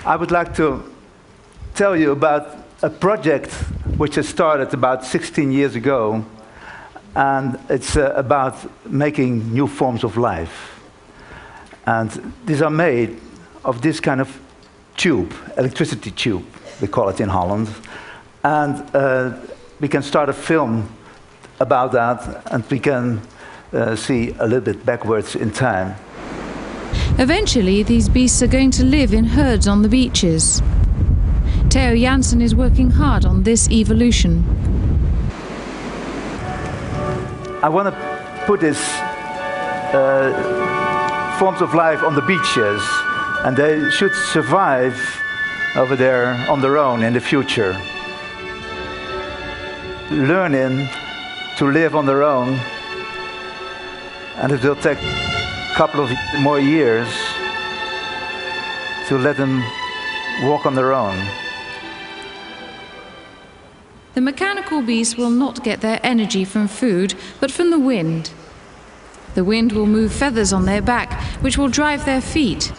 I would like to tell you about a project which has started about 16 years ago, and it's about making new forms of life. And these are made of this kind of tube, electricity tube, we call it in Holland. And we can start a film about that, and we can see a little bit backwards in time. Eventually, these beasts are going to live in herds on the beaches. Theo Jansen is working hard on this evolution. I want to put these forms of life on the beaches, and they should survive over there on their own in the future. Learning to live on their own, and it will take a couple of more years to let them walk on their own. The mechanical beasts will not get their energy from food, but from the wind. The wind will move feathers on their back, which will drive their feet.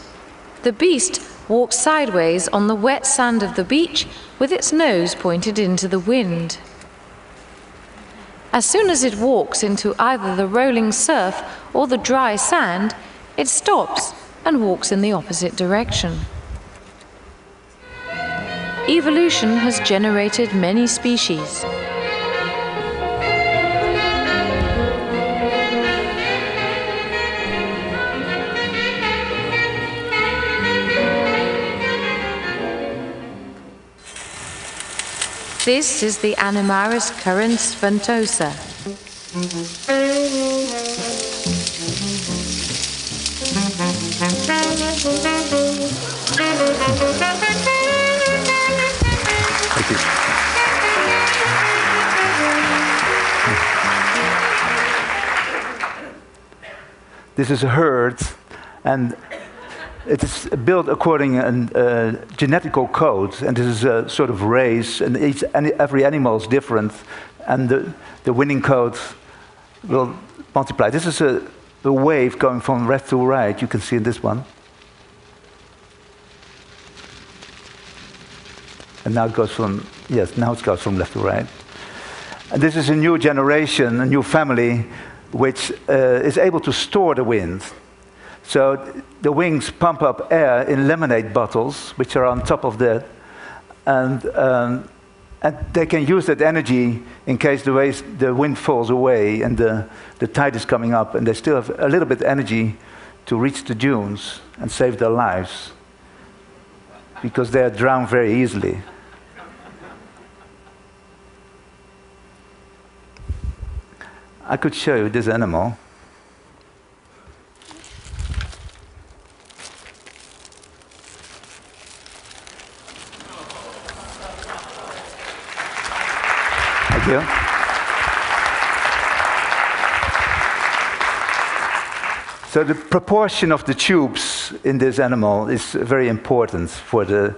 The beast walks sideways on the wet sand of the beach with its nose pointed into the wind. As soon as it walks into either the rolling surf or the dry sand, it stops and walks in the opposite direction. Evolution has generated many species. This is the Animaris currens ventosa. This is a herd, and it is built according to a genetical code, and this is a sort of race, and every animal is different, and the winning code will multiply. This is a wave going from left to right, you can see in this one. And now it goes from, yes, now it goes from left to right. And this is a new generation, a new family, which is able to store the wind. So the wings pump up air in lemonade bottles, which are on top of that, and they can use that energy in case the wind falls away and the tide is coming up, and they still have a little bit of energy to reach the dunes and save their lives, because they are drowned very easily. I could show you this animal. Thank you. So the proportion of the tubes in this animal is very important for the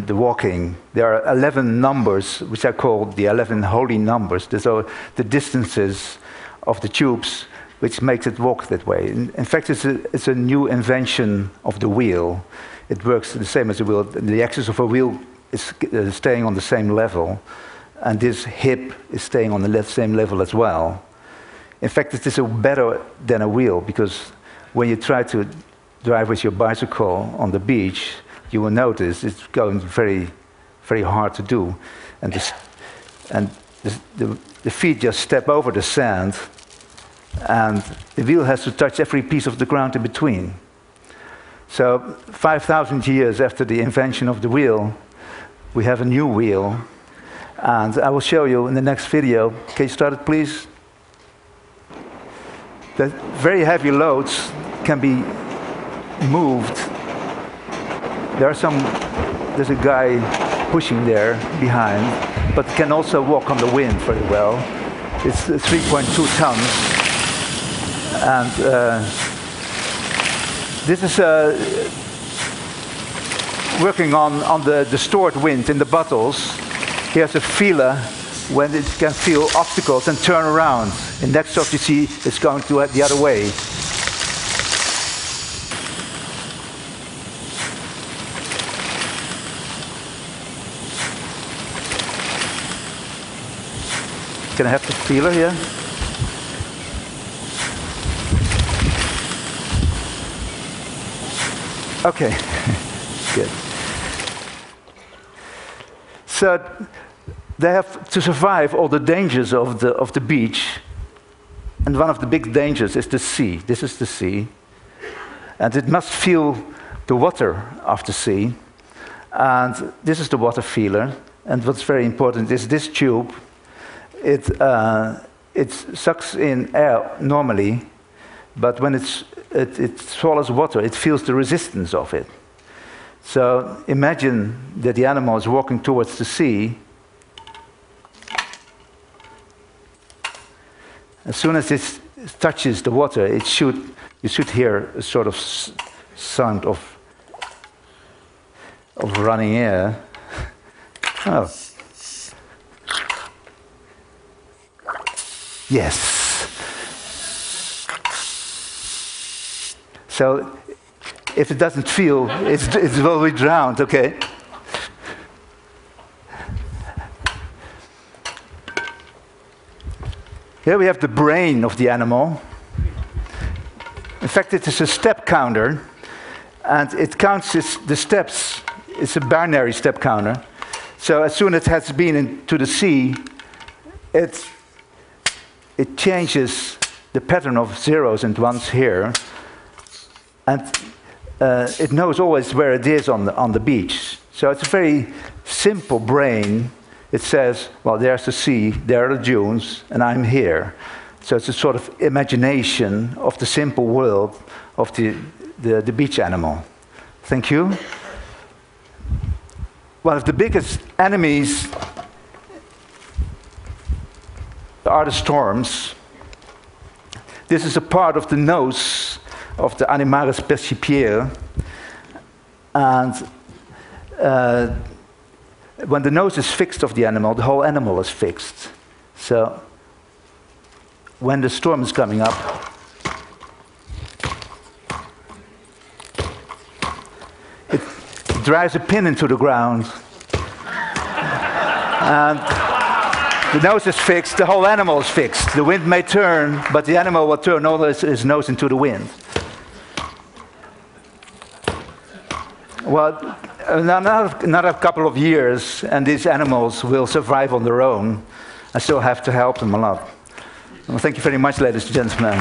walking. There are 11 numbers, which are called the 11 holy numbers. These are the distances of the tubes, which makes it walk that way. In fact, it's a new invention of the wheel. It works the same as a wheel. The axis of a wheel is staying on the same level, and this hip is staying on the same level as well. In fact, it is better than a wheel, because when you try to drive with your bicycle on the beach, you will notice it's going very, very hard to do. And the feet just step over the sand, and the wheel has to touch every piece of the ground in between. So 5,000 years after the invention of the wheel, we have a new wheel. And I will show you in the next video. Can you start it, please? The very heavy loads can be moved. There's a guy pushing there behind, but can also walk on the wind very well. It's 3.2 tons. And this is working on the stored wind in the bottles. Here's a feeler when it can feel obstacles and turn around. And next shot you see it's going to the other way. Can I have the feeler here? Okay, good. So they have to survive all the dangers of the beach, and one of the big dangers is the sea. This is the sea, and it must feel the water of the sea, and this is the water feeler. And what's very important is this tube. It sucks in air normally, but when it swallows water, it feels the resistance of it. So imagine that the animal is walking towards the sea. As soon as it touches the water, you should hear a sort of sound of running air. Oh. Yes. So if it doesn't feel, it will be drowned, okay? Here we have the brain of the animal. In fact, it is a step counter, and it counts the steps. It's a binary step counter. So as soon as it has been into the sea, it changes the pattern of zeros and ones here, and it knows always where it is on the beach. So it's a very simple brain. It says, well, there's the sea, there are the dunes, and I'm here. So it's a sort of imagination of the simple world of the beach animal. Thank you. One of the biggest enemies are the storms. This is a part of the nose of the Animaris percipiere. And when the nose is fixed of the animal, the whole animal is fixed. So when the storm is coming up, it drives a pin into the ground. And the nose is fixed, the whole animal is fixed. The wind may turn, but the animal will turn all his nose into the wind. Well, another couple of years, and these animals will survive on their own. I still have to help them a lot. Well, thank you very much, ladies and gentlemen.